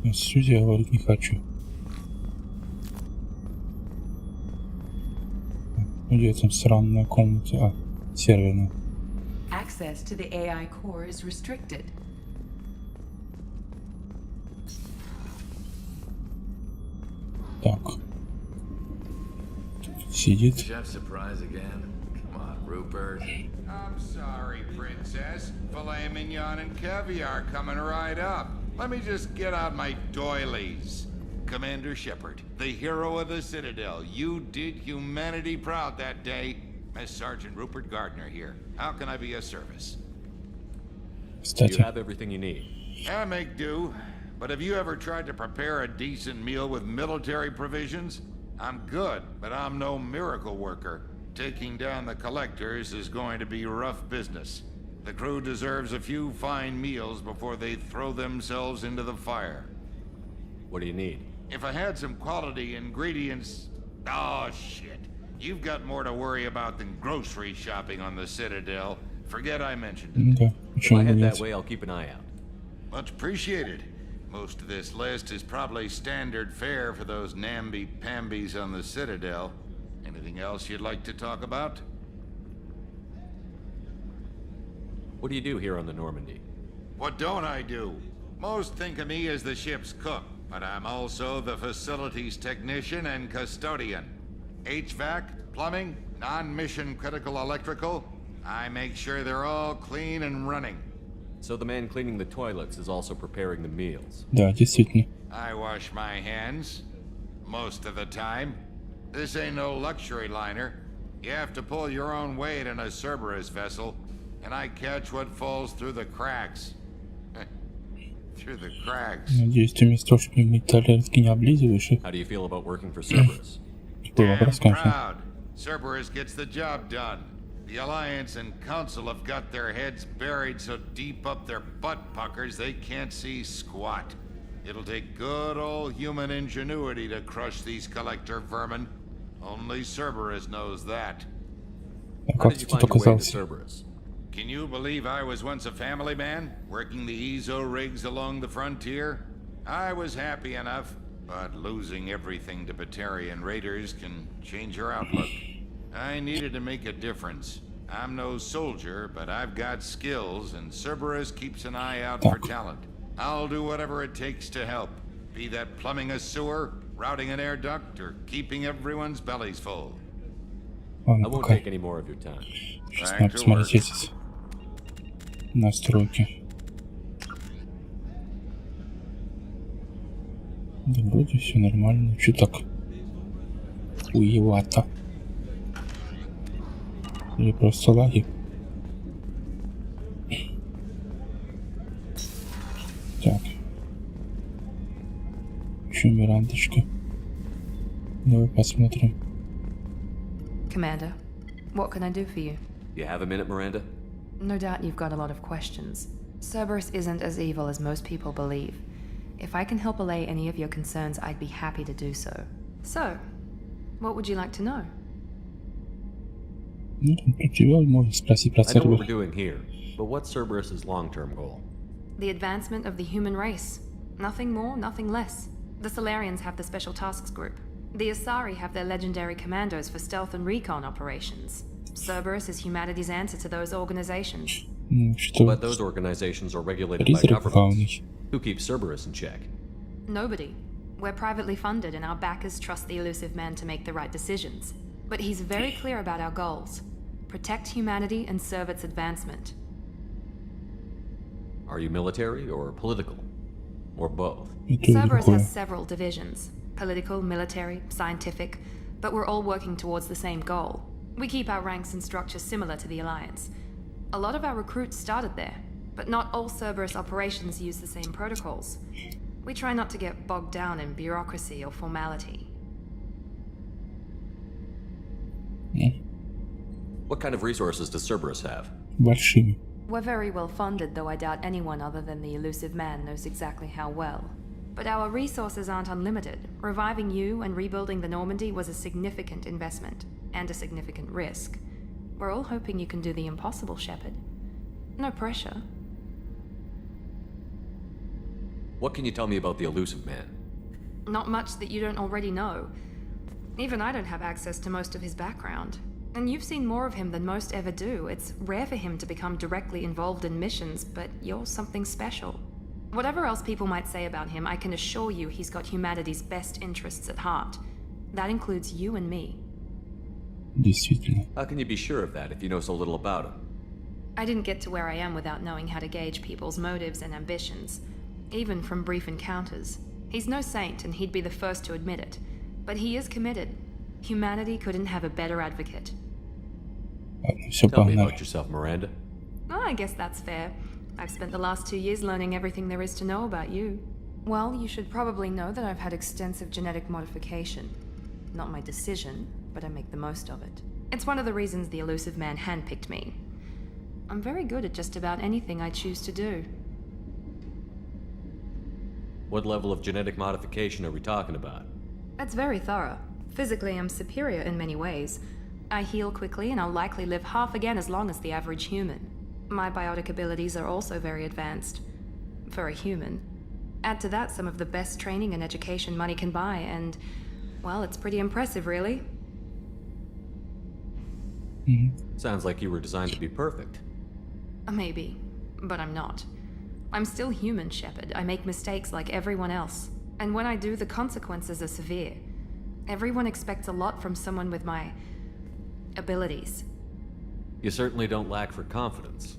Я с Сьюзи говорить не хочу. Где там сраная комната? А, серверная. Access to the AI core is restricted. Так. Сидит. Chef surprise again? Come on, Rupert. I'm sorry, Princess. Filet mignon and caviar coming right up. Let me just get out my doilies. Commander Shepard, the hero of the Citadel. You did humanity proud that day. Miss Sergeant Rupert Gardner here. How can I be of service? You have everything you need. I make do. But have you ever tried to prepare a decent meal with military provisions? I'm good, but I'm no miracle worker. Taking down the collectors is going to be rough business. The crew deserves a few fine meals before they throw themselves into the fire. What do you need? If I had some quality ingredients... Oh, shit. You've got more to worry about than grocery shopping on the Citadel. Forget I mentioned it. Да, If I head that way, I'll keep an eye out. Much appreciated. Most of this list is probably standard fare for those namby-pambies on the Citadel. Anything else you'd like to talk about? What do you do here on the Normandy? What don't I do? Most think of me as the ship's cook, but I'm also the facilities technician and custodian. HVAC, plumbing, non-mission critical electrical. I make sure they're all clean and running. So the man cleaning the toilets is also preparing the meals. Да, действительно. I wash my hands. Most of the time. This ain't no luxury liner. You have to pull your own weight in a Cerberus vessel, and I catch what falls through the cracks. Through the cracks. Надеюсь, ты мне строшки талерки не облизываешь. How do you feel about working for Cerberus? Такой вопрос, конечно. Proud. Cerberus gets the job done. The Alliance and Council have got their heads buried so deep up their butt puckers they can't see squat. It'll take good old human ingenuity to crush these collector vermin. Only Cerberus knows that. How did you find your way to Cerberus? Can you believe I was once a family man, working the EZO rigs along the frontier? I was happy enough, but losing everything to Batarian raiders can change your outlook. I needed to make a difference. I'm no soldier, but I've got skills, and Cerberus keeps an eye out for talent. I'll do whatever it takes to help. Be that plumbing a sewer, routing an air duct, or keeping everyone's bellies full. I won't take any more of your time. Сейчас надо посмотреть эти настройки. Да вроде все нормально. Чё так? Уевато. Или просто лаги? Так. Еще Мирандочка. Давай посмотрим. Commander, what can I do for you? You have a minute, Miranda? No doubt you've got a lot of questions. Cerberus isn't as evil as most people believe. If I can help allay any of your concerns, I'd be happy to do so. So, what would you like to know? Ну, тут тебя можно спросить про I know what we're Cerberus. doing here, but what's Cerberus's long-term goal? The advancement of the human race. Nothing more, nothing less. The Solarians have the Special Tasks Group. The Asari have their legendary commandos for stealth and recon operations. Cerberus is humanity's answer to those organizations. Ну, что? But those organizations are regulated by Призрак governments. главный. Who keeps Cerberus in check? Nobody. We're privately funded and our backers trust the elusive man to make the right decisions. But he's very clear about our goals. Protect humanity and serve its advancement. Are you military or political? Or both? Cerberus has several divisions. Political, military, scientific, but we're all working towards the same goal. We keep our ranks and structure similar to the Alliance. A lot of our recruits started there, but not all Cerberus operations use the same protocols. We try not to get bogged down in bureaucracy or formality. What kind of resources does Cerberus have? Большими. We're very well funded, though I doubt anyone other than the elusive man knows exactly how well. But our resources aren't unlimited. Reviving you and rebuilding the Normandy was a significant investment, and a significant risk. We're all hoping you can do the impossible, Shepard. No pressure. What can you tell me about the elusive man? Not much that you don't already know. Even I don't have access to most of his background. And you've seen more of him than most ever do. It's rare for him to become directly involved in missions, but you're something special. Whatever else people might say about him, I can assure you he's got humanity's best interests at heart. That includes you and me. Действительно. How can you be sure of that if you know so little about him? I didn't get to where I am without knowing how to gauge people's motives and ambitions, even from brief encounters. He's no saint, and he'd be the first to admit it. But he is committed. Humanity couldn't have a better advocate. Tell me about yourself, Miranda. Oh, I guess that's fair. I've spent the last 2 years learning everything there is to know about you. Well, you should probably know that I've had extensive genetic modification. Not my decision, but I make the most of it. It's one of the reasons the elusive man handpicked me. I'm very good at just about anything I choose to do. What level of genetic modification are we talking about? That's very thorough. Physically, I'm superior in many ways. I heal quickly, and I'll likely live half again as long as the average human. My biotic abilities are also very advanced. For a human. Add to that some of the best training and education money can buy, and, well, it's pretty impressive, really. Sounds like you were designed to be perfect. Maybe, but I'm not. I'm still human, Shepard. I make mistakes like everyone else. And when I do, the consequences are severe. Everyone expects a lot from someone with my abilities. You certainly don't lack for confidence.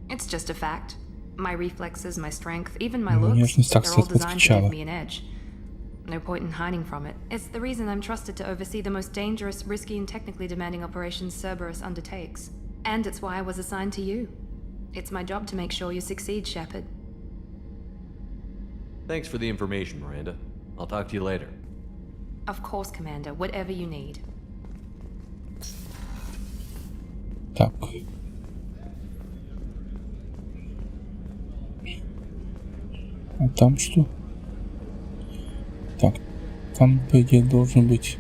It's just a fact. My reflexes, my strength, even my looks, they're all designed to give me an edge. No point in hiding from it. It's the reason I'm trusted to oversee the most dangerous, risky, and technically demanding operations Cerberus undertakes. And it's why I was assigned to you. It's my job to make sure you succeed, Shepard. Thanks for the information, Miranda. I'll talk to you later. Of course, Commander. Whatever you need. Так. А там что? Так, там, по идее, должен быть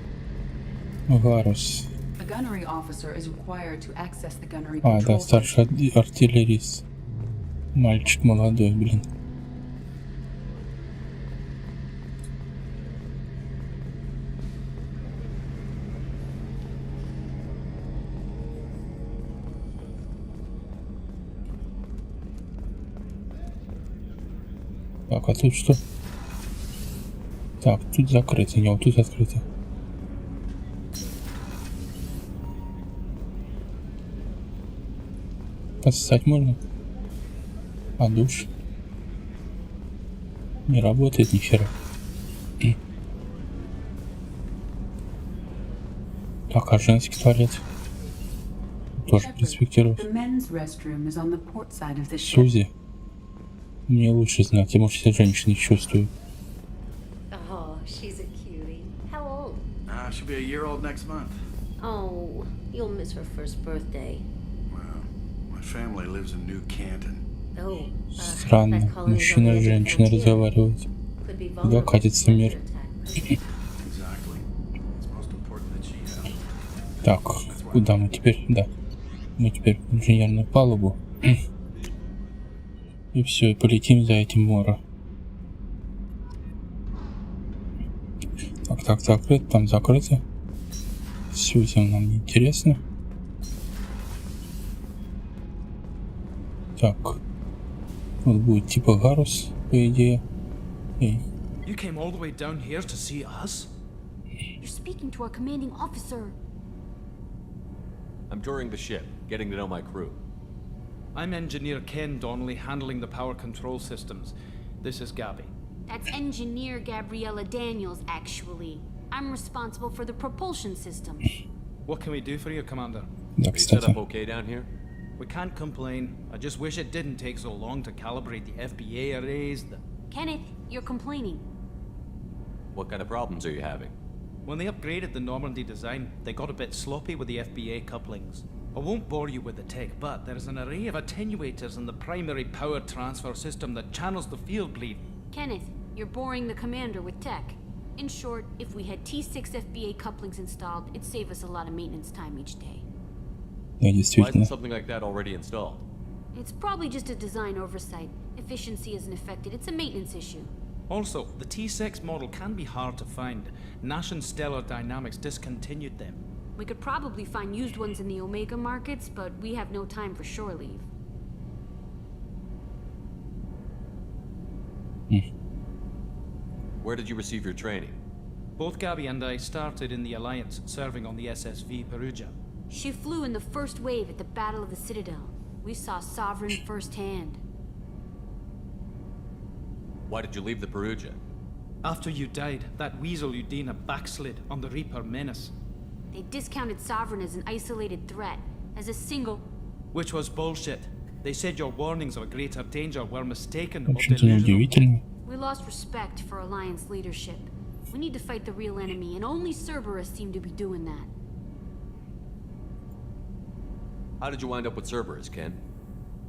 Гарус. А, да, старший артиллерист. Мальчик молодой, блин. Так, а тут что? Так, тут закрыто, не, вот тут открыто. Поссать можно? А душ? Не работает ни хера. Так, а женский туалет? Тоже перспектировать. Сузи. Мне лучше знать, я, может, этой женщины чувствую. Oh, she's a cutie. How old? She'll be a year old next month. Oh, you'll miss her first birthday. Well, my family lives in New Canton. Oh, Странно, мужчина и женщина разговаривают. Куда катится мир? Так, куда мы теперь? Да. Мы теперь в инженерную палубу. И все, и полетим за этим Моро. Так, закрыто, там закрыто. Сьюзен нам не интересно. Так. Вот будет типа Гарус, по идее. Эй. You came all the way down here to see us? You're speaking to our commanding officer. I'm touring the ship, getting to know my crew. I'm Engineer Ken Donnelly, handling the power control systems. This is Gabby. That's Engineer Gabriella Daniels, actually. I'm responsible for the propulsion systems. What can we do for you, Commander? Are you set up okay down here? We can't complain. I just wish it didn't take so long to calibrate the FBA arrays. Kenneth, you're complaining. What kind of problems are you having? When they upgraded the Normandy design, they got a bit sloppy with the FBA couplings. I won't bore you with the tech, but there is an array of attenuators in the primary power transfer system that channels the field bleed. Kenneth, you're boring the commander with tech. In short, if we had T6 FBA couplings installed, it'd save us a lot of maintenance time each day. Why isn't something like that already installed? It's probably just a design oversight. Efficiency isn't affected, it's a maintenance issue. Also, the T6 model can be hard to find. Nash and Stellar Dynamics discontinued them. We could probably find used ones in the Omega markets, but we have no time for shore leave. Where did you receive your training? Both Gabby and I started in the Alliance, serving on the SSV Perugia. She flew in the first wave at the Battle of the Citadel. We saw Sovereign firsthand. Why did you leave the Perugia? After you died, that weasel Udina backslid on the Reaper menace. They discounted Sovereign as an isolated threat, as a single... Which was bullshit. They said your warnings of a greater danger were mistaken В or общем-то, delusional. неудивительно. We lost respect for Alliance leadership. We need to fight the real enemy, and only Cerberus seemed to be doing that. How did you wind up with Cerberus, Ken?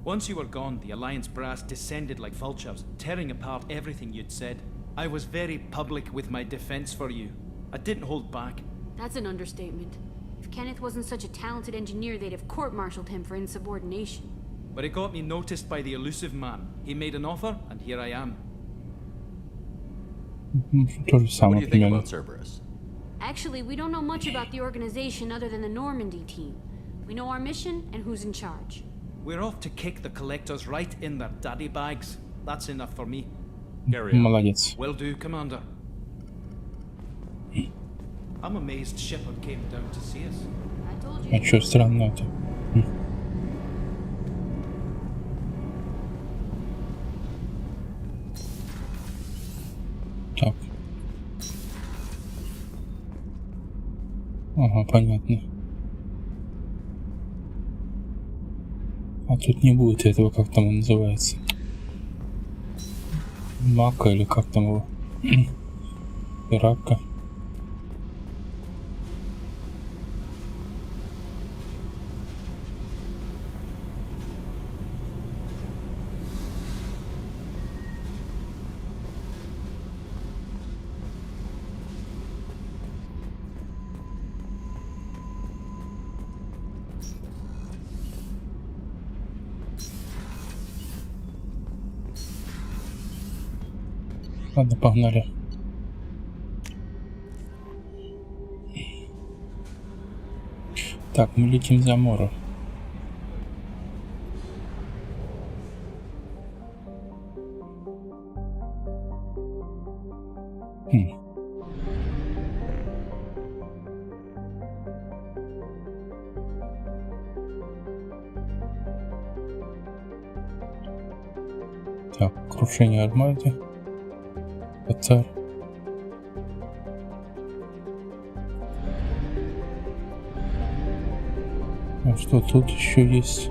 Once you were gone, the Alliance brass descended like vultures, tearing apart everything you'd said. I was very public with my defense for you. I didn't hold back. That's an understatement. If Kenneth wasn't such a talented engineer, they'd have court-martialed him for insubordination. But it got me noticed by the elusive man. He made an offer, and here I am. То же What do самое you think примерно. about Cerberus? Actually, we don't know much about the organization other than the Normandy team. We know our mission and who's in charge. We're off to kick the collectors right in their daddy bags. That's enough for me. Молодец. Will do, Commander. I'm amazed Shepard came down to see us. I told you. А чё странно-то? Так. Ага, понятно. А тут не будет этого, как там он называется. Мака или как там его? Ирака. Ладно, погнали. Так, мы летим за море. Так, крушение армады. Катар. А что тут еще есть?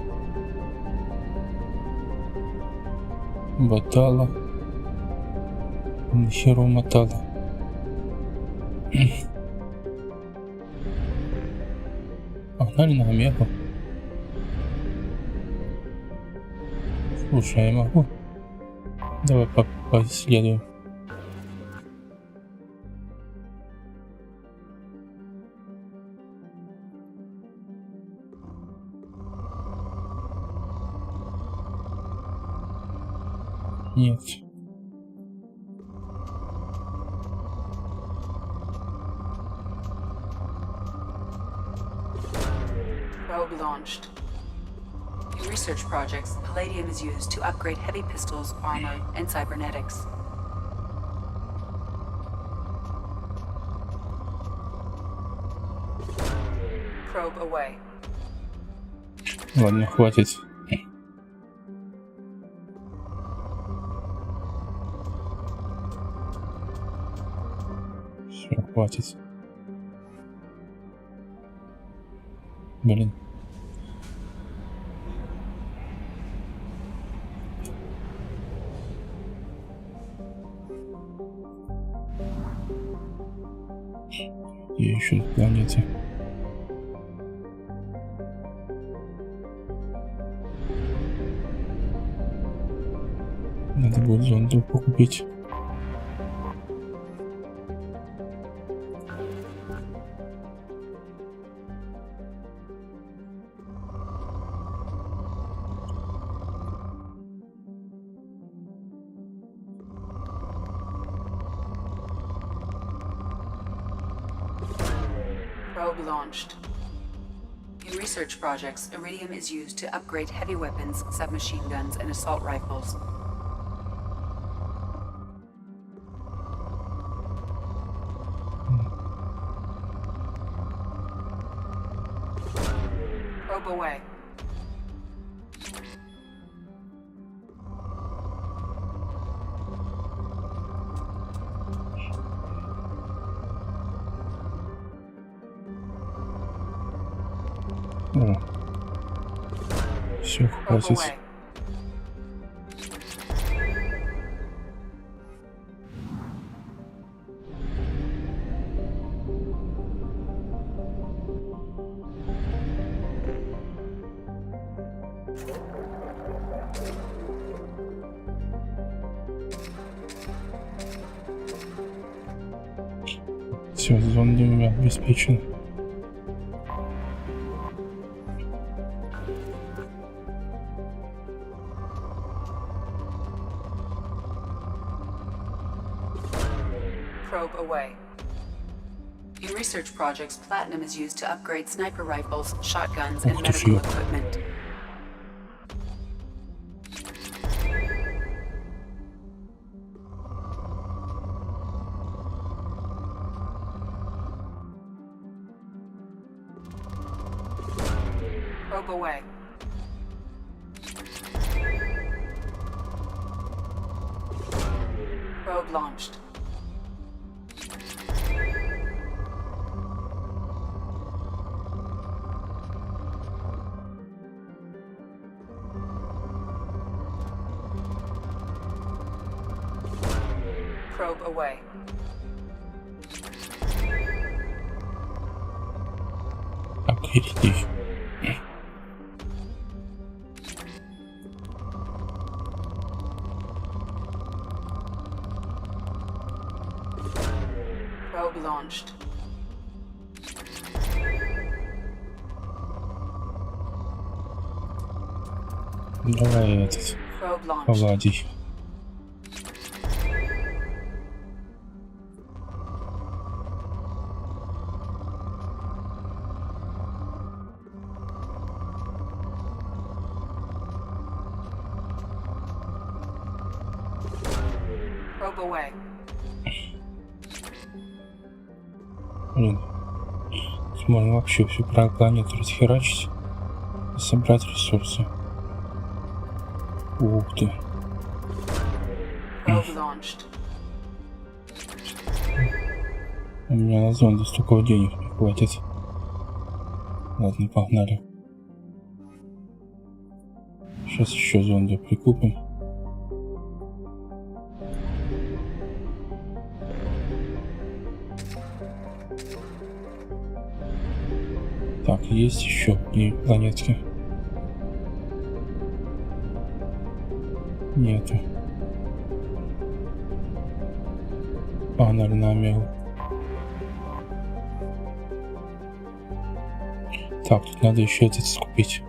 Батала. Нахеру мотала. Погнали на Омегу. Слушай, я могу? Давай поисследуем. Нет. Probe launched. In research projects, palladium is used to upgrade heavy pistols, armor, and cybernetics. Probe away. Ладно, хватит. Все, хватит. Блин. Я еще на планете. Надо будет зонду покупить. Probe launched. In research projects, iridium is used to upgrade heavy weapons, submachine guns, and assault rifles. Probe away. О. Все, хватит. Все, зонды у меня обеспечены. Probe away. In research projects, platinum is used to upgrade sniper rifles, shotguns, and medical equipment. Probe away. Probe launched. Probe away. Апгрейди. Probe launched. Давай этот. Probe launched. Погладить. Probe away. Блин. Можно вообще всю планету расхерачить и собрать ресурсы. Ух ты. Probe launched. У меня на зонды столько денег не хватит. Ладно, погнали. Сейчас еще зонды прикупим. Так, есть еще и планетки. Нету. Погнали на Омегу. Так, тут надо еще этот скупить.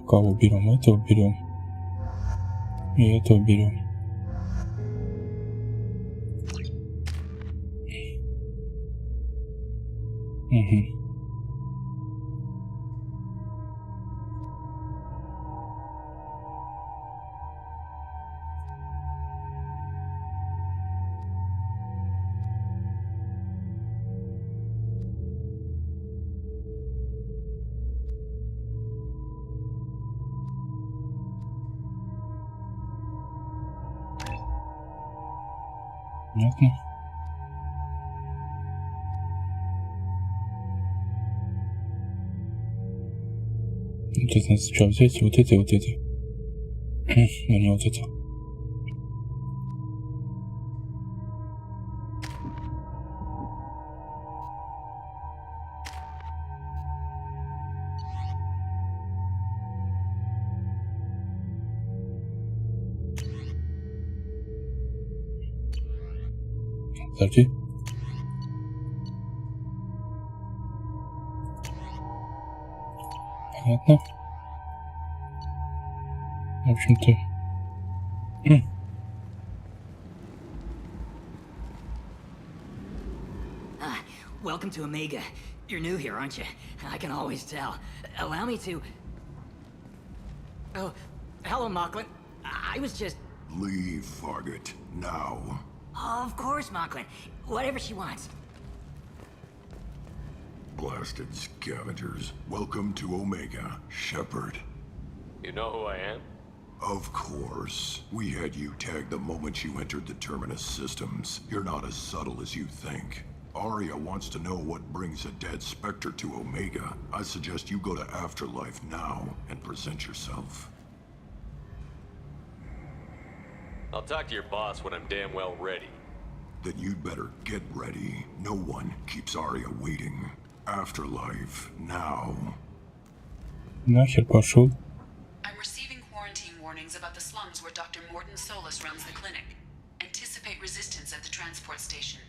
Кого берем? Этого берем. И этого берем. Угу. Понятно. Вот это надо сначала взять, вот это и вот это. А не вот это. Подожди. Понятно. В общем-то... Welcome to Omega. You're new here, aren't you? I can always tell. Allow me to... Oh, hello, Mocklin. I was just... Leave, Fargate. Now. Of course, Mocklin. Whatever she wants. Blasted scavengers. Welcome to Omega, Shepard. You know who I am? Of course. We had you tagged the moment you entered the Terminus systems. You're not as subtle as you think. Arya wants to know what brings a dead Spectre to Omega. I suggest you go to Afterlife now and present yourself. I'll talk to your boss when I'm damn well ready. Then you'd better get ready. No one keeps Arya waiting. Afterlife now. Нахер пошел. I'm receiving quarantine warnings about the slums where Dr. Morton Solus runs the clinic. Anticipate resistance at the transport station.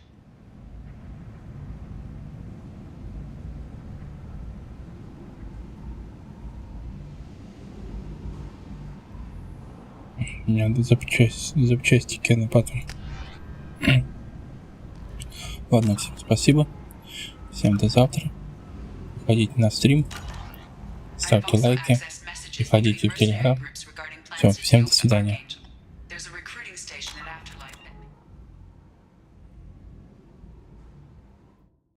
Мне надо запчастики на потом. Ладно, всем спасибо. Всем до завтра. Приходите на стрим. Ставьте лайки. Приходите в Телеграм. Все, всем до свидания.